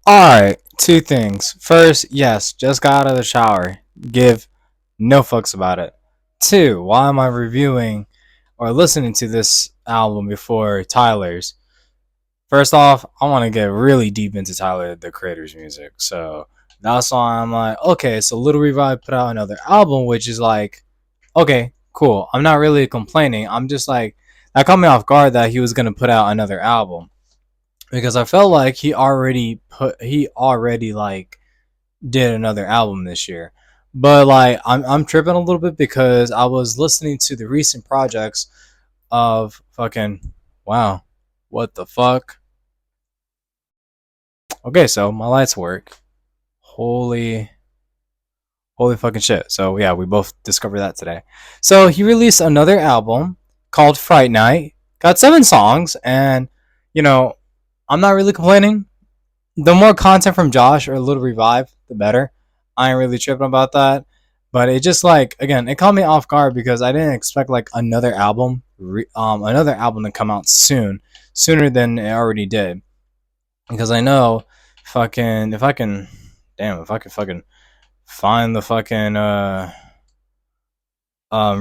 Alright, two things. First, yes, just got out of the shower. Give no fucks about it. Two, why am I reviewing or listening to this album before Tyler's? First off, I want to get really deep into Tyler the Creator's music. So that's why I'm like, okay, so Little Revive put out another album, which is like, okay, cool. I'm not really complaining. I'm just like, that caught me off guard that he was going to put out another album because I felt like he already like did another album this year. But like I'm tripping a little bit because I was listening to the recent projects of fucking wow. What the fuck? Okay, so my lights work. Holy holy fucking shit. So yeah, we both discovered that today. So he released another album called Fright Night. Got 7 songs and you know, I'm not really complaining. The more content from Josh or a little revive, the better. I ain't really tripping about that. But it just like again, it caught me off guard because I didn't expect like another album to come out sooner than it already did. Because I know, fucking, if I can, damn, if I can fucking find the fucking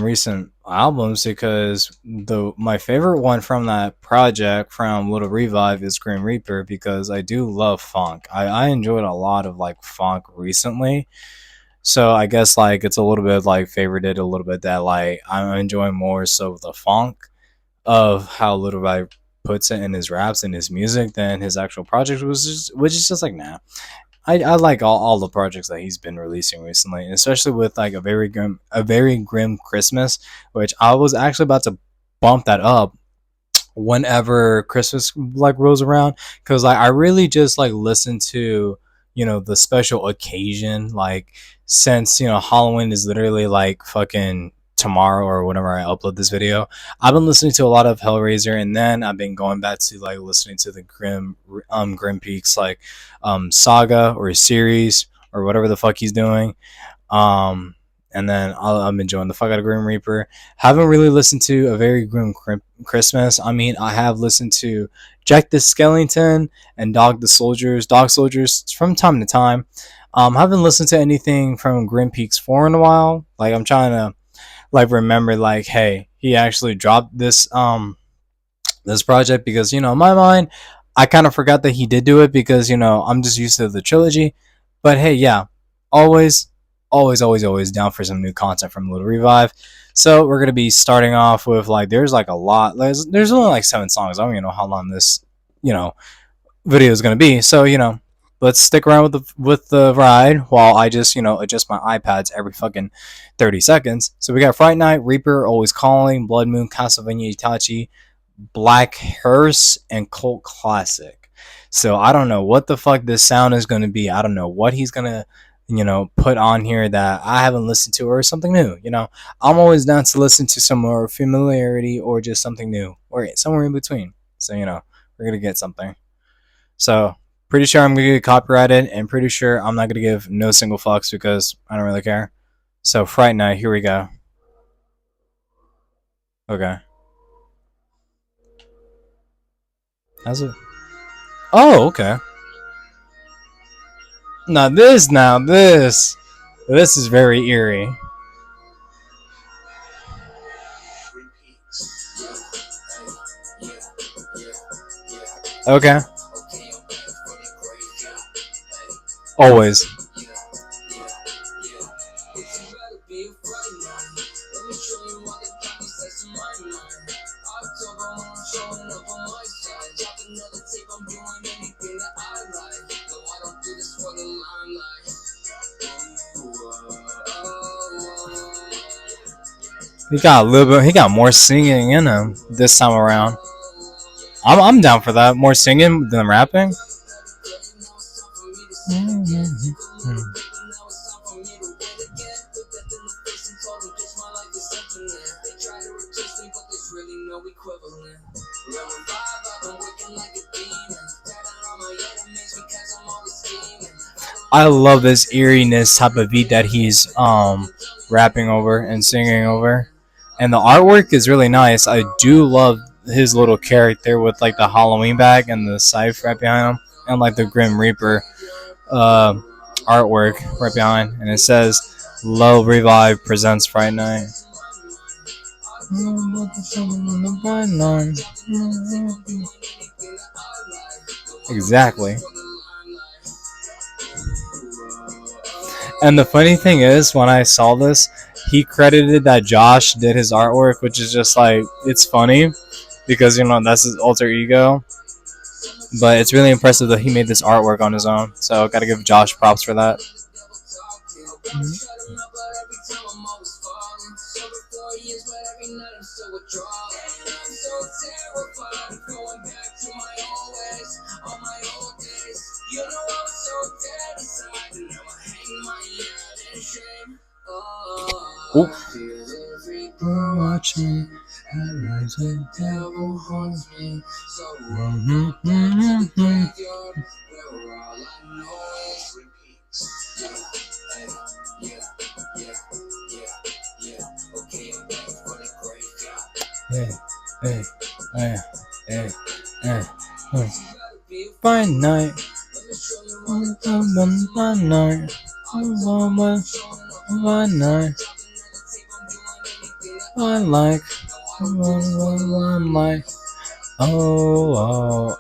recent albums because the my favorite one from that project from Little Revive is Grim Reaper because I do love funk. I enjoyed a lot of like funk recently. So I guess like it's a little bit like favorited a little bit that like I'm enjoying more so the funk of how Little Revive puts it in his raps and his music than his actual project which is just like nah. I like all the projects that he's been releasing recently, and especially with like a very grim Christmas, which I was actually about to bump that up whenever Christmas like rolls around, because like I really just like listen to the special occasion like since Halloween is literally like fucking tomorrow or whenever I upload this video. I've been listening to a lot of Hellraiser, and then I've been going back to like listening to the Grim Peaks like saga or series or whatever the fuck he's doing. um and then I'm enjoying the fuck out of Grim Reaper. Haven't really listened to a very Christmas. I mean, I have listened to Jack the Skellington and Dog Soldiers from time to time. Haven't listened to anything from Grim Peaks 4 in a while. Like I'm trying to like remember like, hey, he actually dropped this project because in my mind I kind of forgot that he did do it because I'm just used to the trilogy. But hey, yeah, always, always down for some new content from Little Revive. So we're gonna be starting off with like there's like a lot. There's only like 7 songs. I don't even know how long this you know video is gonna be. So let's stick around with the ride while I just adjust my iPads every fucking 30 seconds. So we got Fright Night, Reaper, Always Calling, Blood Moon, Castlevania Itachi, Black Hearse, and Cult Classic. So I don't know what the fuck this sound is going to be. I don't know what he's going to, put on here that I haven't listened to or something new. I'm always down to listen to some more familiarity or just something new or somewhere in between. So, we're going to get something. So, pretty sure I'm going to get copyrighted and pretty sure I'm not going to give no single fucks because I don't really care. So, Fright Night, here we go. Okay. How's it? Oh, okay. Now this is very eerie. Okay. Always. He got a little bit. He got more singing in him this time around. I'm down for that. More singing than rapping. I love this eeriness type of beat that he's rapping over and singing over, and the artwork is really nice. I do love his little character with like the Halloween bag and the scythe right behind him. and like the Grim Reaper uh, artwork right behind, and it says "Low Revive presents Fright Night." Exactly. And the funny thing is, when I saw this, he credited that Josh did his artwork, which is just like, it's funny because, that's his alter ego. But it's really impressive that he made this artwork on his own. So gotta give Josh props for that. Ooh. Watching. By night, by night, by night. I like,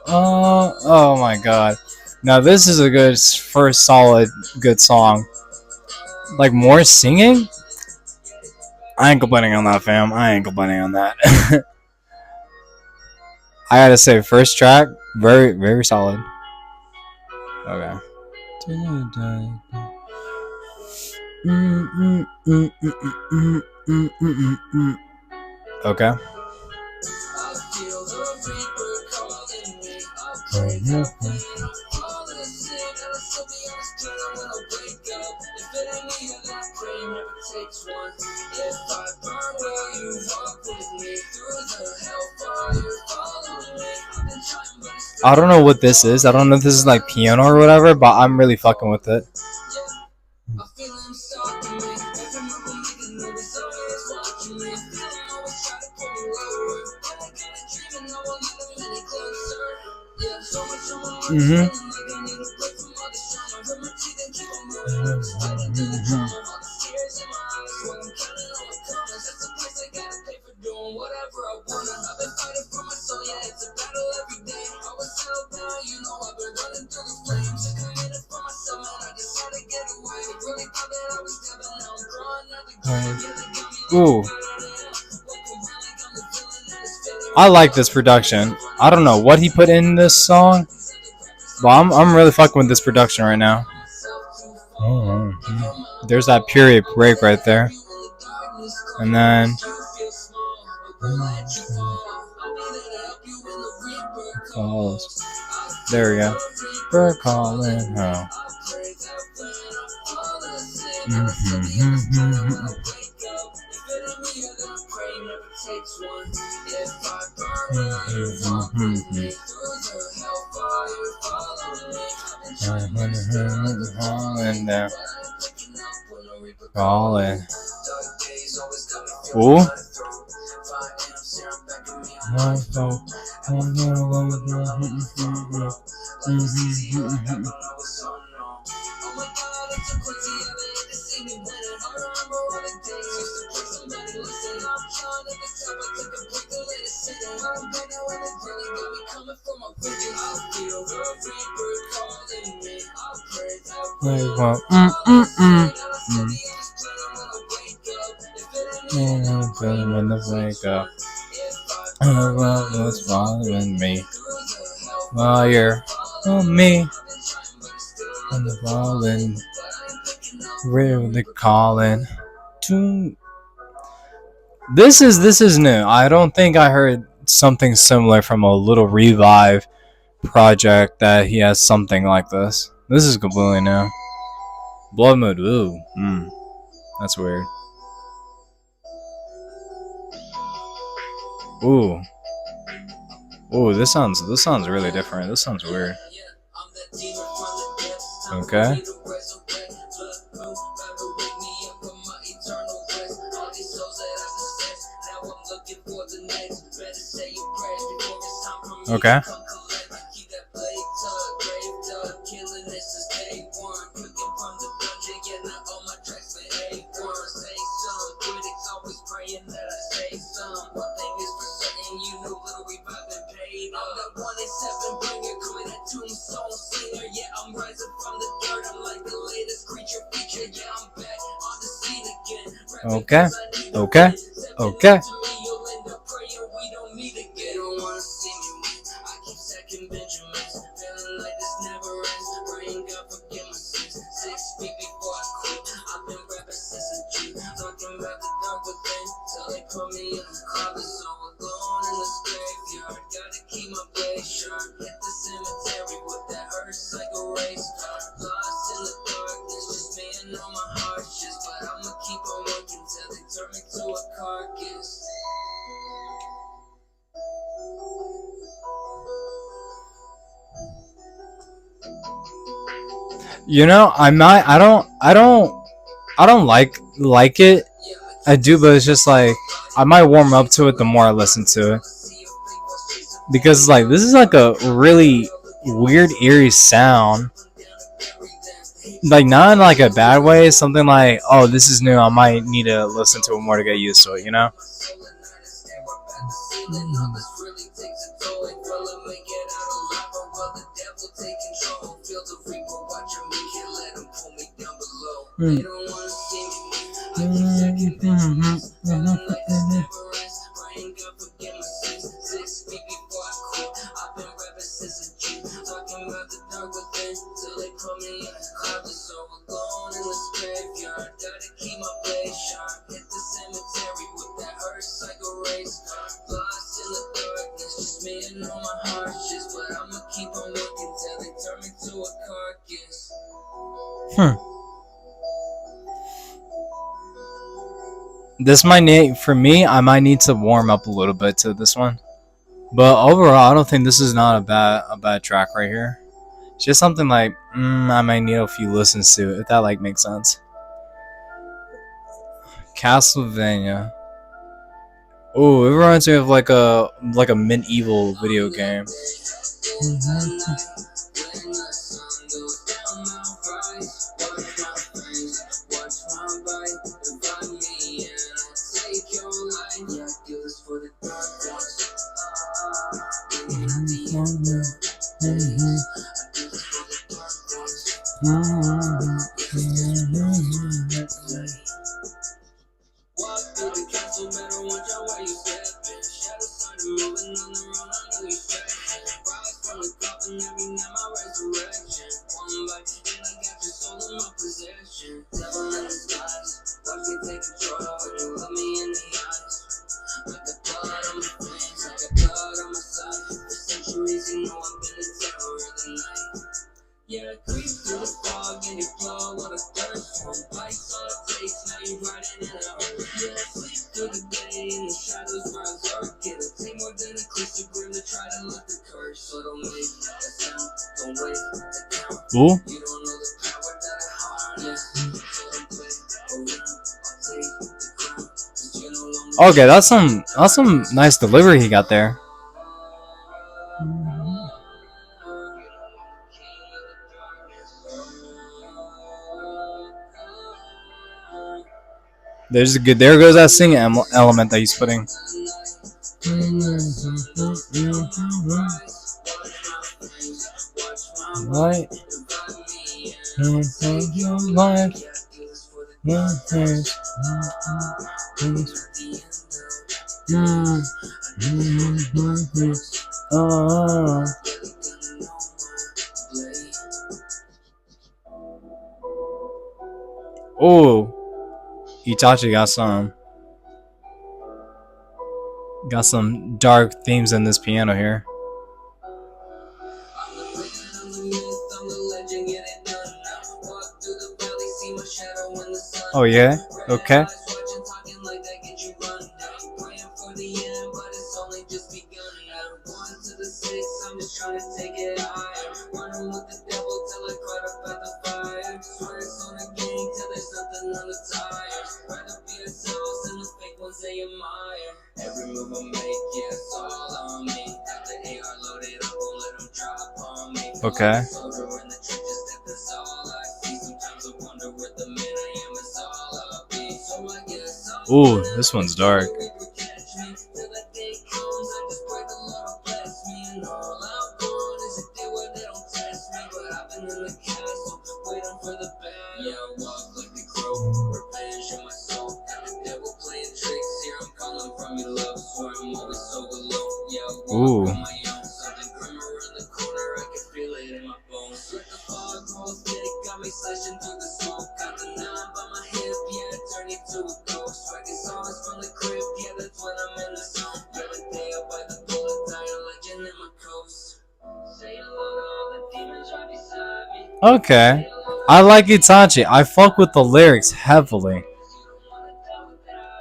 oh my god. Now this is a good first solid good song. Like more singing? I ain't complaining on that, fam. I ain't complaining on that. I gotta say, first track, very, very solid. Okay. Okay. I don't know what this is. I don't know if this is like piano or whatever, but I'm really fucking with it. Ooh. I like this production. I don't know what he put in this song, but I'm really fucking with this production right now. There's that period break right there. And then there we go. We're calling her. Calling. Ooh. When the wake up, was following me while you're on me, and the falling, really calling to. This is new. I don't think I heard something similar from a Little Revive project that he has something like this. This is completely new. Blood Mood, ooh, that's weird. Ooh, this sounds really different. This sounds weird. Okay. Okay. Okay. Okay. Okay. You know, I don't like it. I do, but it's just like I might warm up to it the more I listen to it because like this is like a really weird eerie sound. Like not in like a bad way. Something like, oh, this is new. I might need to listen to it more to get used to it. You know. Mm. Hmm. This might need for me. I might need to warm up a little bit to this one, but overall, I don't think this is not a bad track right here. It's just something like I might need a few listens to it, if that like makes sense. Castlevania. Oh, it reminds me of like a medieval video game. Ooh. Okay, that's some nice delivery he got there. There's a good. There goes that singing element that he's putting. Right. Oh, Itachi got some dark themes in this piano here. Oh yeah, okay. Okay. Ooh, this one's dark. Ooh. Okay. I like Itachi. I fuck with the lyrics heavily.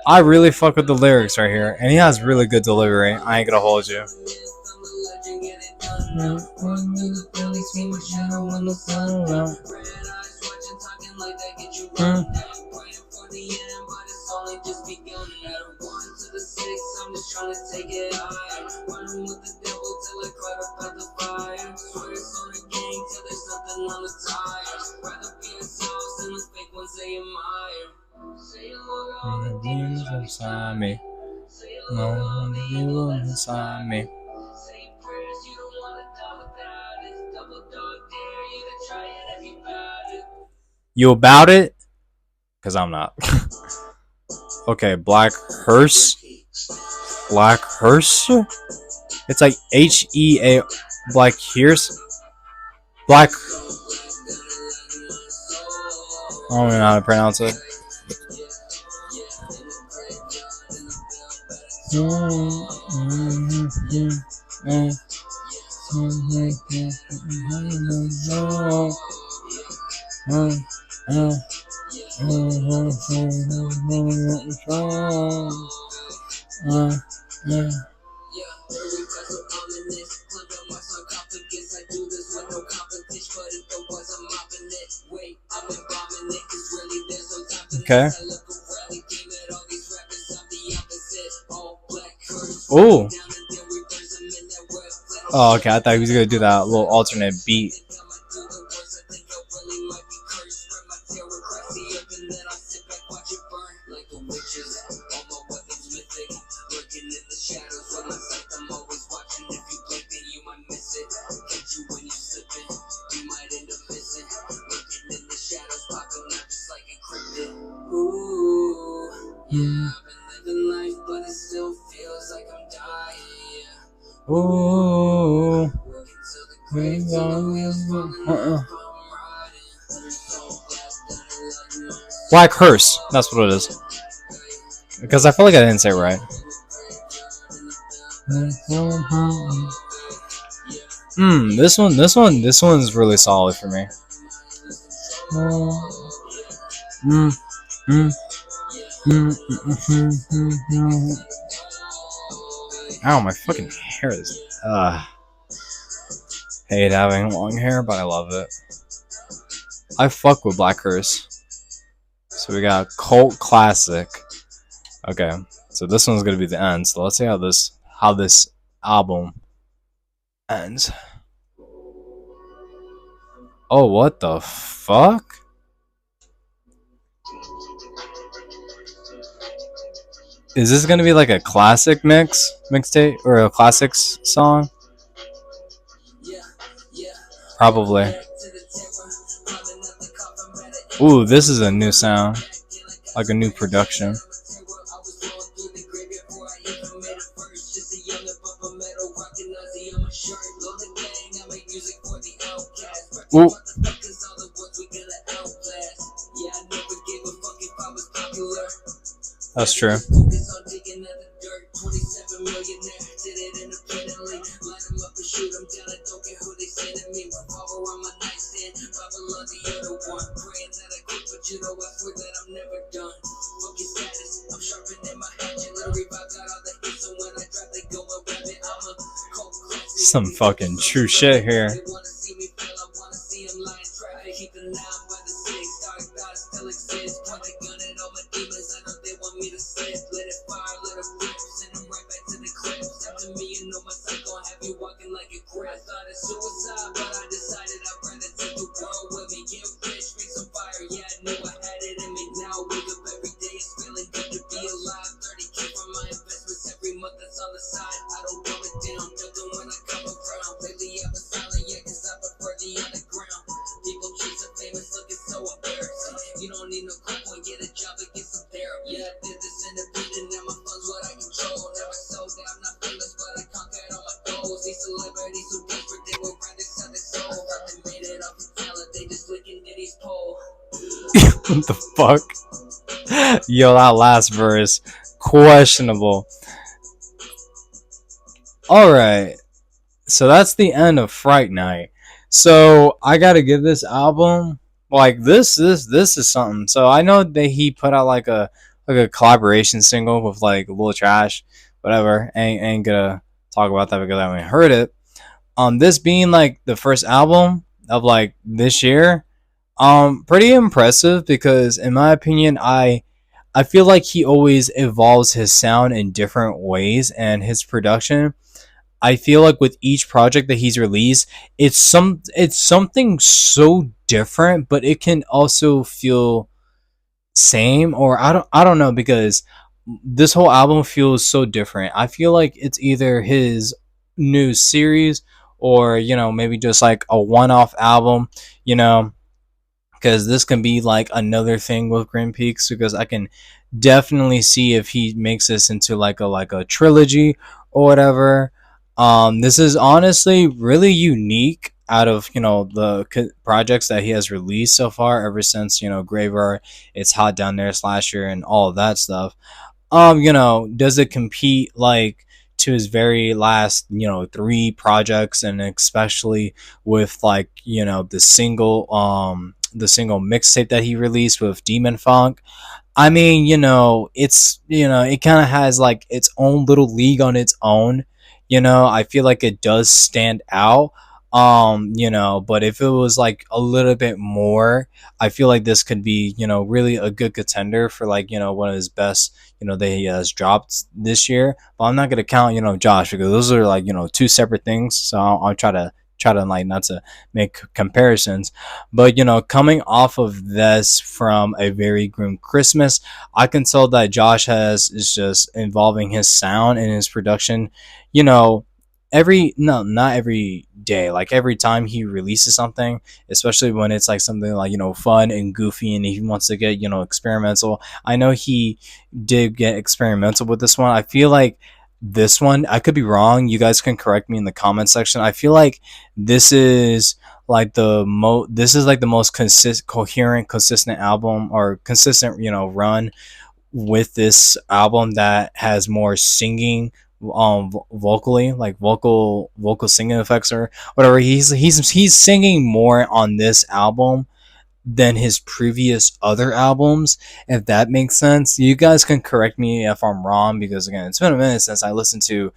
I really fuck with the lyrics right here. And he has really good delivery. I ain't gonna hold you. Inside me. No, you inside me. You about it? Because I'm not. Okay, Black Hearse. Black Hearse? It's like H-E-A. Black Hearse? Black. I don't even know how to pronounce it. Okay. Ooh. Oh, okay. I thought he was gonna do that little alternate beat. Ooh. Black Hearse. That's what it is. Because I feel like I didn't say it right. This one's really solid for me. Ow, my fucking hair is. Hate having long hair, but I love it. I fuck with Black Hearse. So we got cult classic. Okay, so this one's gonna be the end. So let's see how this album ends. Oh, what the fuck? Is this gonna be like a classic mixtape, or a classics song? Probably. Ooh, this is a new sound, like a new production. Ooh. That's true. Some fucking true shit here. What the fuck? Yo, that last verse, questionable. All right, so that's the end of Fright Night. So I gotta give this album like this is something. So I know that he put out like a collaboration single with like Lil Trash, whatever. Ain't gonna talk about that because I haven't heard it. This being like the first album of like this year, pretty impressive because in my opinion, I feel like he always evolves his sound in different ways and his production. I feel like with each project that he's released, it's something so different, but it can also feel same or I don't know because this whole album feels so different. I feel like it's either his new series or maybe just like a one-off album, you know, because this can be like another thing with Grim Peaks because I can definitely see if he makes this into like a trilogy or whatever. This is honestly really unique out of the projects that he has released so far ever since Graveyard, It's Hot Down There, Slasher, and all of that stuff. Does it compete like to his very last, three projects, and especially with like, the single mixtape that he released with Demon Funk. I mean, it's it kind of has like its own little league on its own. I feel like it does stand out. But if it was like a little bit more, I feel like this could be, really a good contender for like, one of his best, that he has dropped this year. But I'm not gonna count, Josh, because those are like, two separate things. So I'll try to like not to make comparisons. But coming off of this from a very grim Christmas, I can tell that Josh has is just involving his sound and his production, you know, every no not every day, like every time he releases something, especially when it's like something like fun and goofy and he wants to get experimental. I know he did get experimental with this one. I feel like this one, I could be wrong, you guys can correct me in the comment section. I feel like this is this is like the most coherent, consistent album or consistent run with this album that has more singing, vocally, like vocal singing effects or whatever. He's singing more on this album than his previous other albums, if that makes sense. You guys can correct me if I'm wrong because again, it's been a minute since I listened to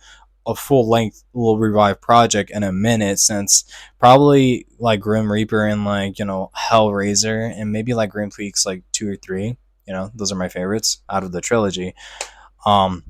a full length Little Revive project in a minute, since probably like Grim Reaper and like Hellraiser and maybe like Grim Freaks like 2 or 3. Those are my favorites out of the trilogy. Um,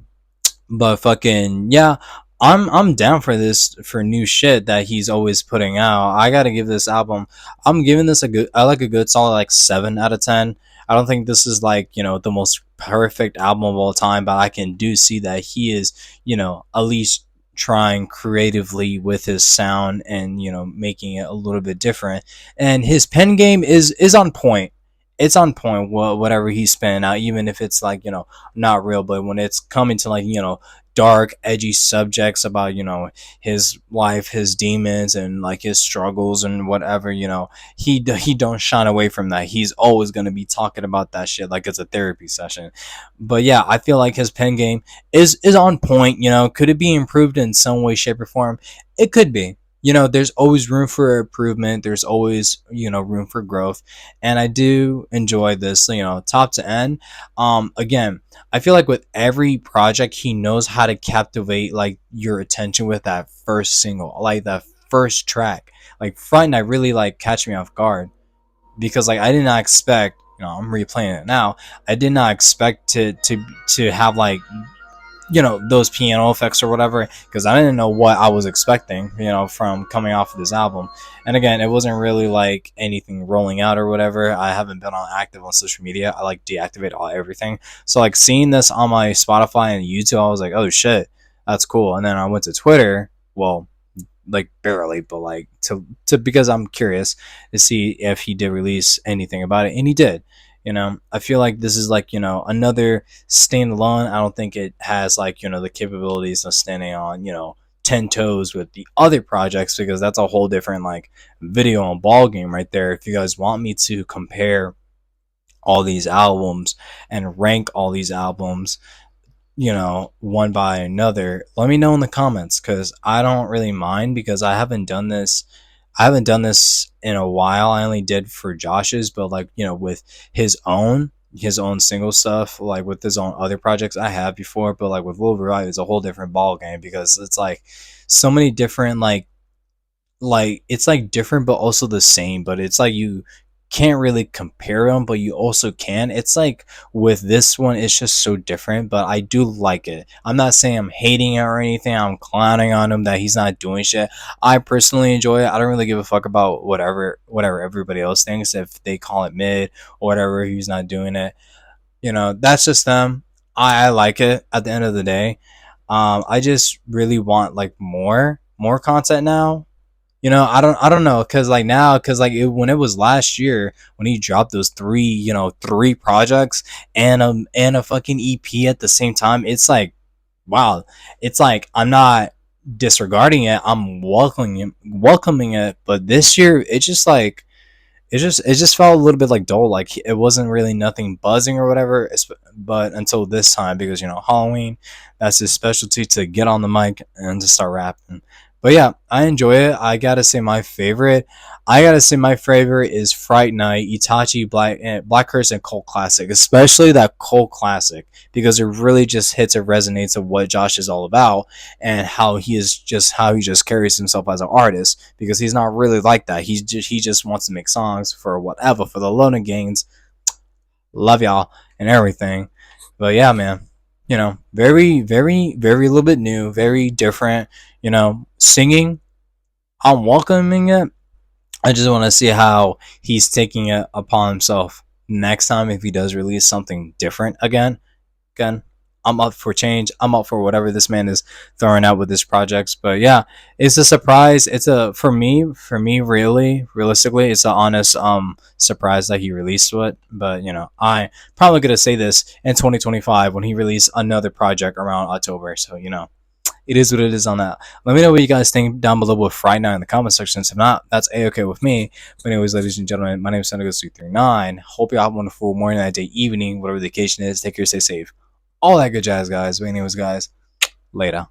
but fucking yeah, I'm down for this, for new shit that he's always putting out. I gotta give this album. I'm giving this a good. I like a good solid like 7 out of 10. I don't think this is like the most perfect album of all time, but I can do see that he is at least trying creatively with his sound and making it a little bit different. And his pen game is on point. It's on point. Whatever he's spinning out, even if it's like not real, but when it's coming to like dark, edgy subjects about his life, his demons, and like his struggles and whatever, he don't shine away from that. He's always gonna be talking about that shit like it's a therapy session. But yeah, I feel like his pen game is on point. Could it be improved in some way, shape, or form? It could be. There's always room for improvement. There's always room for growth, and I do enjoy this. Top to end. Again, I feel like with every project, he knows how to captivate like your attention with that first single, like that first track. Like Fright Night really like catch me off guard because like I did not expect. I'm replaying it now. I did not expect to have like those piano effects or whatever, because I didn't know what I was expecting from coming off of this album. And again, it wasn't really like anything rolling out or whatever. I haven't been on active on social media. I like deactivate everything, so like seeing this on my Spotify and YouTube, I was like, oh shit, that's cool. And then I went to Twitter, well, like barely, but like to because I'm curious to see if he did release anything about it, and he did. I feel like this is like another standalone. I don't think it has like the capabilities of standing on 10 toes with the other projects, because that's a whole different like video and ball game right there. If you guys want me to compare all these albums and rank all these albums, one by another, let me know in the comments, because I don't really mind, because I haven't done this in a while. I only did for Josh's, but like, with his own single stuff, like with his own other projects I have before, but like with Will Revive, it's a whole different ball game, because it's like so many different, like it's like different but also the same, but it's like you can't really compare them, but you also can. It's like with this one, it's just so different, but I do like it. I'm not saying I'm hating it or anything. I'm clowning on him that he's not doing shit. I personally enjoy it. I don't really give a fuck about whatever everybody else thinks, if they call it mid or whatever. He's not doing it. That's just them. I like it at the end of the day. I just really want like more content now. I don't know, cause like now, cause like when it was last year when he dropped those three projects and a fucking EP at the same time, it's like, wow, it's like I'm not disregarding it, I'm welcoming it, but this year it just felt a little bit like dull. Like it wasn't really nothing buzzing or whatever. But until this time, because Halloween, that's his specialty, to get on the mic and to start rapping. But yeah, I enjoy it. I gotta say my favorite is Fright Night, Itachi, Black Curse, and Cult Classic. Especially that Cult Classic, because it really just hits and resonates of what Josh is all about, and how he just carries himself as an artist, because he's not really like that. He just wants to make songs for whatever, for the loading gains. Love y'all and everything. But yeah, man, very, very, very little bit new, very different. Singing, I'm welcoming it. I just want to see how he's taking it upon himself next time, if he does release something different again. I'm up for change. I'm up for whatever this man is throwing out with his projects. But yeah, it's a surprise. It's a for me really realistically, it's an honest surprise that he released it. But I probably gonna say this in 2025 when he released another project around October. So it is what it is on that. Let me know what you guys think down below with Fright Night in the comment section. If not, that's a-okay with me. But anyways, ladies and gentlemen, my name is Senegos339. Hope you have a wonderful morning, night, day, evening, whatever the occasion is. Take care, stay safe. All that good jazz, guys. But anyways, guys, later.